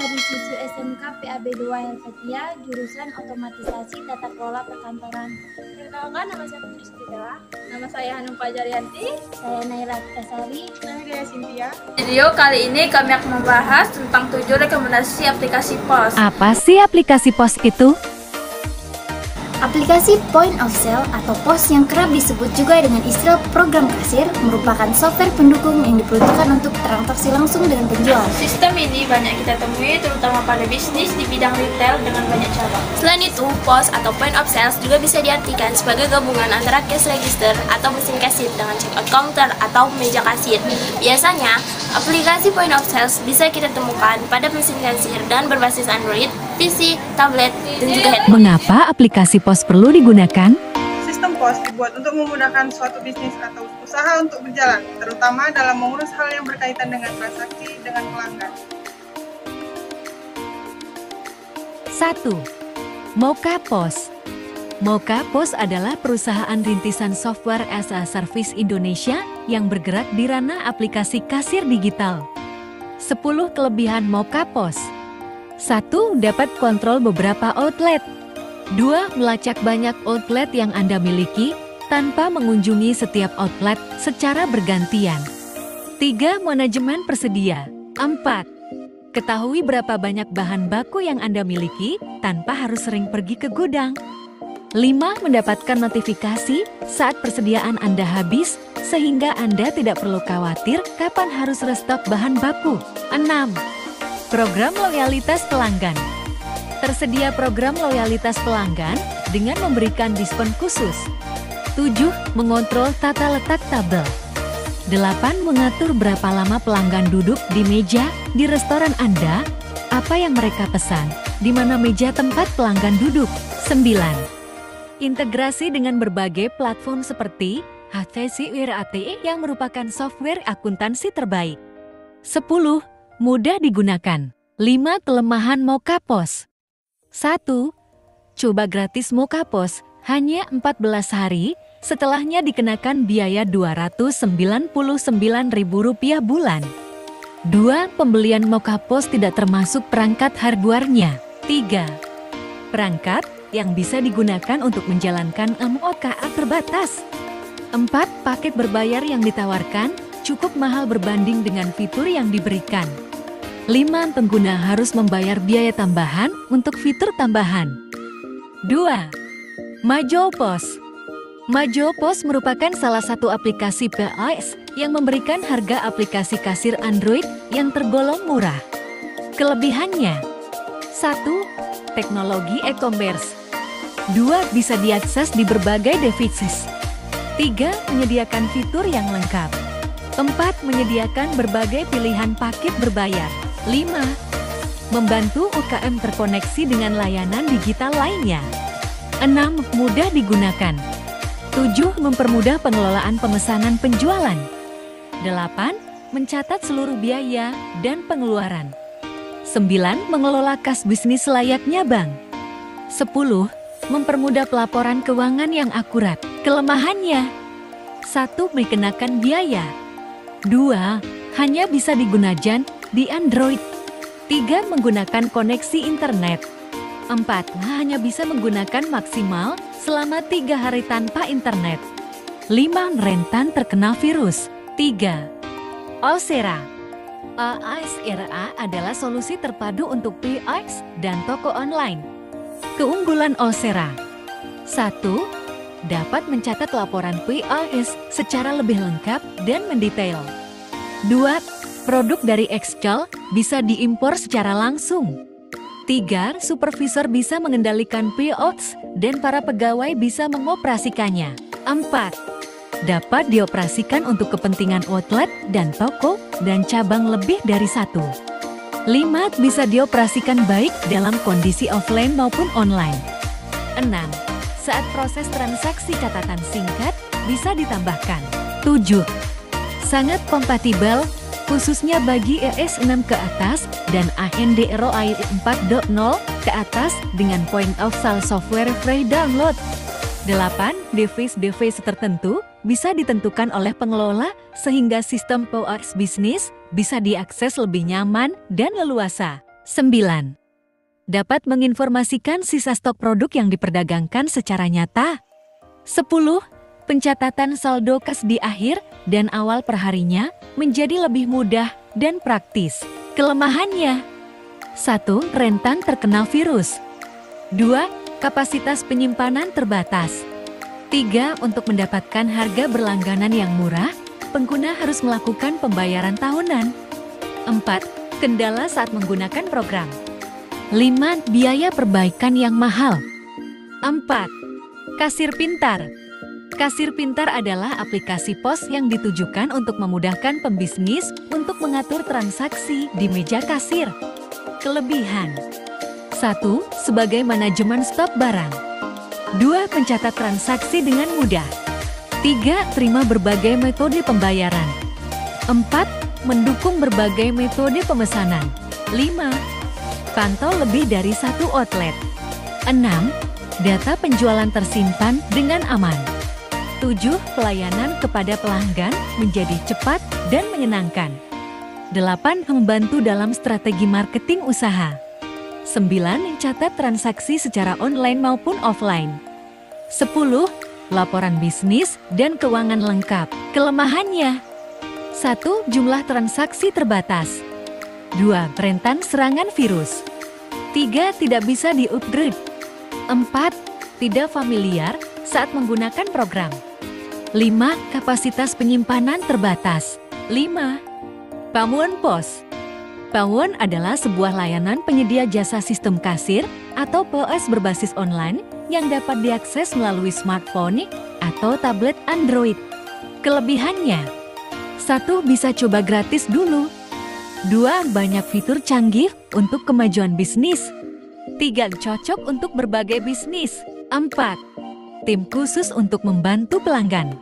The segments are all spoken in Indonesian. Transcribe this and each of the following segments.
dari siswi SMK PAB 2 Helvetia, jurusan Otomatisasi Tata Kelola Perkantoran. Perkenalkan, nama saya Putri Sutidela. Nama saya Hanum Fajarianti. Saya Naira Tasari. Saya Dea Cynthia. Video kali ini kami akan membahas tentang 7 rekomendasi aplikasi POS. Apa sih aplikasi POS itu? Aplikasi Point of Sale atau POS yang kerap disebut juga dengan istilah program kasir merupakan software pendukung yang diperuntukkan untuk transaksi langsung dengan penjual. Sistem ini banyak kita temui terutama pada bisnis di bidang retail dengan banyak cabang. Selain itu, POS atau Point of Sales juga bisa diartikan sebagai gabungan antara cash register atau mesin kasir dengan checkout counter atau meja kasir. Biasanya, aplikasi Point of Sales bisa kita temukan pada mesin kasir dan berbasis Android, PC, tablet, dan juga handphone. Mengapa aplikasi POS perlu digunakan? Sistem POS dibuat untuk memudahkan suatu bisnis atau usaha untuk berjalan, terutama dalam mengurus hal yang berkaitan dengan transaksi dengan pelanggan. 1. Moka POS. Moka POS adalah perusahaan rintisan software as a service Indonesia yang bergerak di ranah aplikasi kasir digital. 10 kelebihan Moka POS. 1. Dapat kontrol beberapa outlet. 2. Melacak banyak outlet yang Anda miliki tanpa mengunjungi setiap outlet secara bergantian. 3. Manajemen persedia. 4. Ketahui berapa banyak bahan baku yang Anda miliki tanpa harus sering pergi ke gudang. 5. Mendapatkan notifikasi saat persediaan Anda habis sehingga Anda tidak perlu khawatir kapan harus restock bahan baku. 6. Program loyalitas pelanggan. Tersedia program loyalitas pelanggan dengan memberikan diskon khusus. 7. Mengontrol tata letak tabel. 8. Mengatur berapa lama pelanggan duduk di meja di restoran Anda, apa yang mereka pesan, di mana meja tempat pelanggan duduk. 9. Integrasi dengan berbagai platform seperti HTC WRATE yang merupakan software akuntansi terbaik. 10. Mudah digunakan. 5 kelemahan Moka POS. 1. Coba gratis Moka POS hanya 14 hari, setelahnya dikenakan biaya Rp299.000 bulan. 2. Pembelian Moka POS tidak termasuk perangkat hardware-nya. 3. Perangkat yang bisa digunakan untuk menjalankan MOKA terbatas. 4. Paket berbayar yang ditawarkan cukup mahal berbanding dengan fitur yang diberikan. 5. Pengguna harus membayar biaya tambahan untuk fitur tambahan. 2. Majo POS. Majo POS merupakan salah satu aplikasi POS yang memberikan harga aplikasi kasir Android yang tergolong murah. Kelebihannya: 1. Teknologi e-commerce. 2. Bisa diakses di berbagai devices. 3. Menyediakan fitur yang lengkap. 4. Menyediakan berbagai pilihan paket berbayar. 5. Membantu UKM terkoneksi dengan layanan digital lainnya. 6. Mudah digunakan. 7. Mempermudah pengelolaan pemesanan penjualan. 8. Mencatat seluruh biaya dan pengeluaran. 9. Mengelola kas bisnis layaknya bank. 10. Mempermudah pelaporan keuangan yang akurat. Kelemahannya: 1. Dikenakan biaya. 2. Hanya bisa digunakan di Android. 3. Menggunakan koneksi internet. 4. Hanya bisa menggunakan maksimal selama 3 hari tanpa internet. 5. Rentan terkena virus. 3. Osera. Osera adalah solusi terpadu untuk POS dan toko online. Keunggulan Osera: 1. Dapat mencatat laporan POS secara lebih lengkap dan mendetail. 2. Produk dari Excel bisa diimpor secara langsung. 3. Supervisor bisa mengendalikan POS dan para pegawai bisa mengoperasikannya. 4. Dapat dioperasikan untuk kepentingan outlet dan toko dan cabang lebih dari 1. 5. Bisa dioperasikan baik dalam kondisi offline maupun online. 6. Saat proses transaksi catatan singkat bisa ditambahkan. 7. Sangat kompatibel khususnya bagi ES6 ke atas dan Android 4.0 ke atas dengan Point of Sale software free download. 8. Device tertentu bisa ditentukan oleh pengelola sehingga sistem POS bisnis bisa diakses lebih nyaman dan leluasa. 9. Dapat menginformasikan sisa stok produk yang diperdagangkan secara nyata. 10. Pencatatan saldo kas di akhir dan awal perharinya menjadi lebih mudah dan praktis. Kelemahannya: 1. Rentan terkena virus. 2. Kapasitas penyimpanan terbatas. 3. Untuk mendapatkan harga berlangganan yang murah, pengguna harus melakukan pembayaran tahunan. 4. Kendala saat menggunakan program. 5. Biaya perbaikan yang mahal. 4. Kasir pintar. Kasir pintar adalah aplikasi pos yang ditujukan untuk memudahkan pembisnis untuk mengatur transaksi di meja kasir. Kelebihan: 1. Sebagai manajemen stok barang. 2. Mencatat transaksi dengan mudah. 3. Terima berbagai metode pembayaran. 4. Mendukung berbagai metode pemesanan. 5. Pantau lebih dari satu outlet. 6. Data penjualan tersimpan dengan aman. 7. Pelayanan kepada pelanggan menjadi cepat dan menyenangkan. 8. Membantu dalam strategi marketing usaha. 9. Catat transaksi secara online maupun offline. 10. Laporan bisnis dan keuangan lengkap. Kelemahannya: 1. Jumlah transaksi terbatas. 2. Rentan serangan virus. 3. Tidak bisa di-upgrade. 4. Tidak familiar saat menggunakan program. 5. Kapasitas penyimpanan terbatas. 5. Pawon POS. Pawon adalah sebuah layanan penyedia jasa sistem kasir atau POS berbasis online yang dapat diakses melalui smartphone atau tablet Android. Kelebihannya: 1. Bisa coba gratis dulu. 2. Banyak fitur canggih untuk kemajuan bisnis. 3. Cocok untuk berbagai bisnis. 4. Tim khusus untuk membantu pelanggan.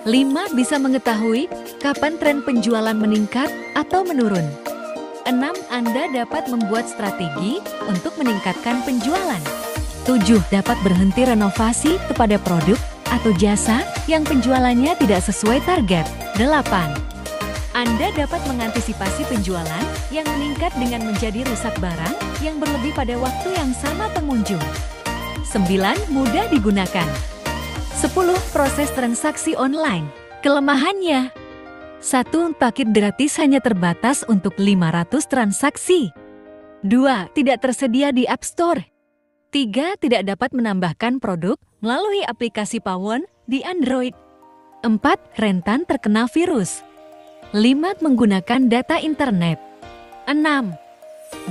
5. Bisa mengetahui kapan tren penjualan meningkat atau menurun. 6. Anda dapat membuat strategi untuk meningkatkan penjualan. 7. Dapat berhenti renovasi kepada produk atau jasa yang penjualannya tidak sesuai target. 8. Anda dapat mengantisipasi penjualan yang meningkat dengan menjadi rusak barang yang berlebih pada waktu yang sama pengunjung. 9. Mudah digunakan. 10. Proses transaksi online. Kelemahannya: 1. Paket gratis hanya terbatas untuk 500 transaksi. 2. Tidak tersedia di App Store. 3. Tidak dapat menambahkan produk melalui aplikasi Pawon di Android. 4. Rentan terkena virus. 5. Menggunakan data internet. 6.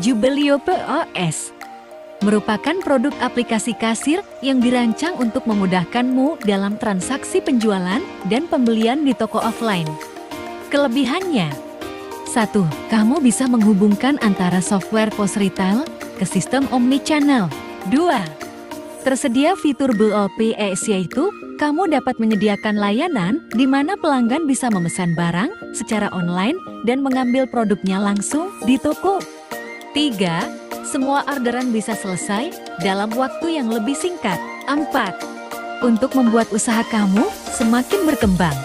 Jubelio POS merupakan produk aplikasi kasir yang dirancang untuk memudahkanmu dalam transaksi penjualan dan pembelian di toko offline. Kelebihannya: 1. Kamu bisa menghubungkan antara software pos retail ke sistem omnichannel. 2. Tersedia fitur BOPS, yaitu kamu dapat menyediakan layanan di mana pelanggan bisa memesan barang secara online dan mengambil produknya langsung di toko. 3. Semua orderan bisa selesai dalam waktu yang lebih singkat. 4. Untuk membuat usaha kamu semakin berkembang.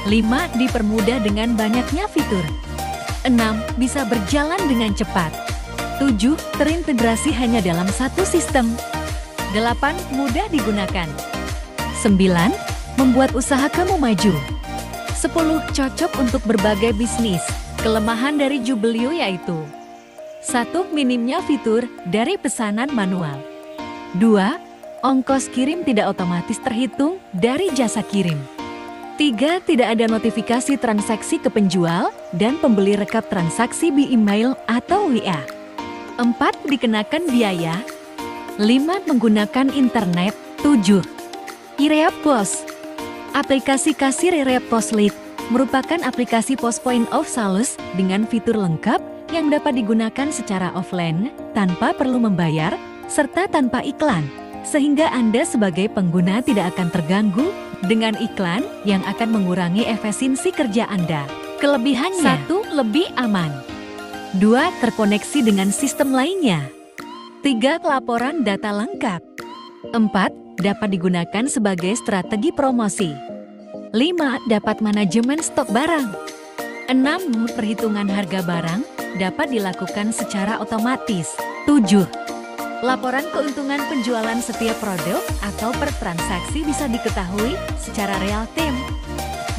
5. Dipermudah dengan banyaknya fitur. 6. Bisa berjalan dengan cepat. 7. Terintegrasi hanya dalam satu sistem. 8. Mudah digunakan. 9. Membuat usaha kamu maju. 10. Cocok untuk berbagai bisnis. Kelemahan dari Jubelio yaitu: 1. Minimnya fitur dari pesanan manual. 2. Ongkos kirim tidak otomatis terhitung dari jasa kirim. 3. Tidak ada notifikasi transaksi ke penjual dan pembeli rekap transaksi di email atau WA. 4. Dikenakan biaya. 5. Menggunakan internet. 7. Irea POS. Aplikasi kasir Irea POS Lite merupakan aplikasi pos point of sales dengan fitur lengkap yang dapat digunakan secara offline tanpa perlu membayar serta tanpa iklan, sehingga Anda sebagai pengguna tidak akan terganggu dengan iklan yang akan mengurangi efisiensi kerja Anda. Kelebihannya: 1. Lebih aman. 2. Terkoneksi dengan sistem lainnya. 3. Pelaporan data lengkap. 4. Dapat digunakan sebagai strategi promosi. 5. Dapat manajemen stok barang. 6. Perhitungan harga barang dapat dilakukan secara otomatis. 7. Laporan keuntungan penjualan setiap produk atau per transaksi bisa diketahui secara real time.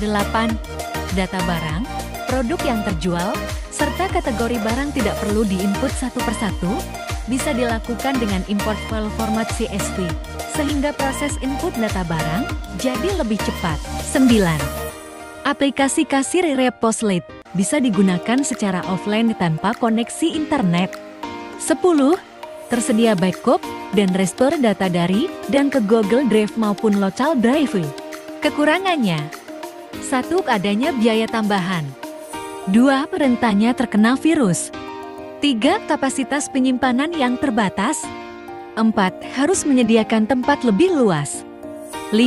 8. Data barang, produk yang terjual, serta kategori barang tidak perlu diinput satu persatu, bisa dilakukan dengan import file format CSV, sehingga proses input data barang jadi lebih cepat. 9. Aplikasi kasir Reposlit bisa digunakan secara offline tanpa koneksi internet. 10. Tersedia backup dan restore data dari dan ke Google Drive maupun local drive. Kekurangannya: 1. Adanya biaya tambahan. 2. Rentannya terkena virus. 3. Kapasitas penyimpanan yang terbatas. 4. Harus menyediakan tempat lebih luas. 5.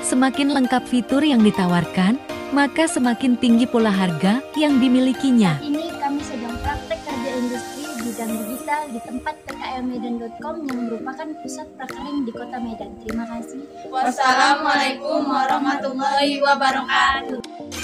Semakin lengkap fitur yang ditawarkan, maka semakin tinggi pula harga yang dimilikinya. Saat ini kami sedang praktek kerja industri bidang digital di tempat pklmedan.com yang merupakan pusat prakarya di Kota Medan. Terima kasih. Wassalamualaikum warahmatullahi wabarakatuh.